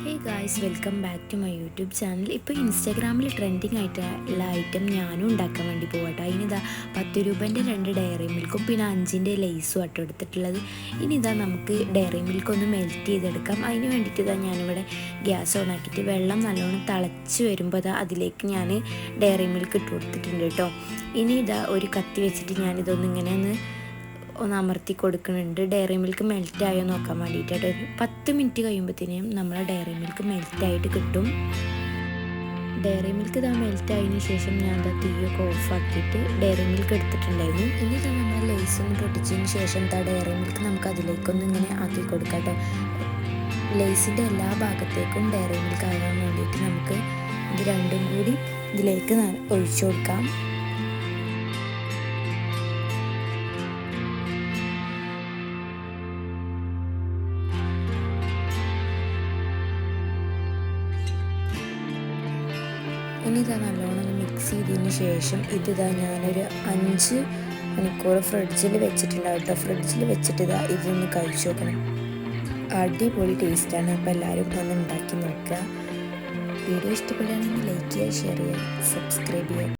Hey guys, welcome back to my YouTube channel. ഇപ്പോൾ ഇൻസ്റ്റാഗ്രാമിൽ trending ആയിട്ടുള്ള ഐറ്റം ഞാനും ഉണ്ടാക്കാൻ വേണ്ടി പോകട്ടെ. അതിനിതാ 10 രൂപേൻ്റെ 2 ഡയറി മിൽക്കും പിന്നെ 5-ൻ്റെ ലേസും ആട്ടോ എടുത്തിട്ടുള്ളത്. ഇനിതാ നമുക്ക് ഡയറി മിൽക്ക് ഒന്ന് മെൽറ്റ് ചെയ്തെടുക്കാം. അതിന് വേണ്ടിയിട്ട് ഇതാ ഞാനിവിടെ ഗ്യാസ് ഓൺ ആക്കിയിട്ട് വെള്ളം നല്ലോണം തിളച്ച് വരുമ്പോൾ അതിലേക്ക് ഞാൻ ഡയറി മിൽക്ക് ഇട്ട് കൊടുത്തിട്ടുണ്ട് കേട്ടോ. ഇനി ഇതാ ഒരു കത്തി വെച്ചിട്ട് ഞാനിതൊന്ന് ഇങ്ങനെ ഒന്ന് അമർത്തി കൊടുക്കുന്നുണ്ട്. ഡയറി മിൽക്ക് മെൽറ്റായോ നോക്കാൻ വേണ്ടിയിട്ടായിട്ട് ഒരു 10 മിനിറ്റ് കഴിയുമ്പോഴത്തേനും നമ്മളെ ഡയറി മിൽക്ക് മെൽറ്റായിട്ട് കിട്ടും. ഡയറി മിൽക്ക് ഇതാ മെൽറ്റായതിനു ശേഷം ഞാൻ തീയൊക്കെ ഓഫാക്കിയിട്ട് ഡയറി മിൽക്ക് എടുത്തിട്ടുണ്ടായിരുന്നു. ഇനി ഇതാ നമ്മൾ ലേസ് ഒന്ന് പൊട്ടിച്ചതിന് ശേഷം ഡയറി മിൽക്ക് നമുക്ക് അതിലേക്കൊന്നും ഇങ്ങനെ ആക്കി കൊടുക്കാം കേട്ടോ. ലേസിൻ്റെ എല്ലാ ഭാഗത്തേക്കും ഡയറി മിൽക്ക് ആകാൻ വേണ്ടിയിട്ട് നമുക്ക് ഇത് രണ്ടും കൂടി ഇതിലേക്ക് ഒഴിച്ചു കൊടുക്കാം. ഇനി ഇതാ നല്ലോണം മിക്സ് ചെയ്തതിന് ശേഷം ഇതിതാ ഞാനൊരു 5 മണിക്കൂർ ഫ്രിഡ്ജിൽ വെച്ചിട്ടുണ്ടാവും കേട്ടോ. ഫ്രിഡ്ജിൽ വെച്ചിട്ട് ഇതൊന്ന് കഴിച്ചു നോക്കണം. അടിപൊളി ടേസ്റ്റാണ്. അപ്പോൾ എല്ലാവരും ഒന്ന് ഉണ്ടാക്കി നോക്കുക. വീഡിയോ ഇഷ്ടപ്പെടുകയാണെങ്കിൽ ലൈക്ക് ചെയ്യുക, ഷെയർ ചെയ്യുക, സബ്സ്ക്രൈബ് ചെയ്യുക.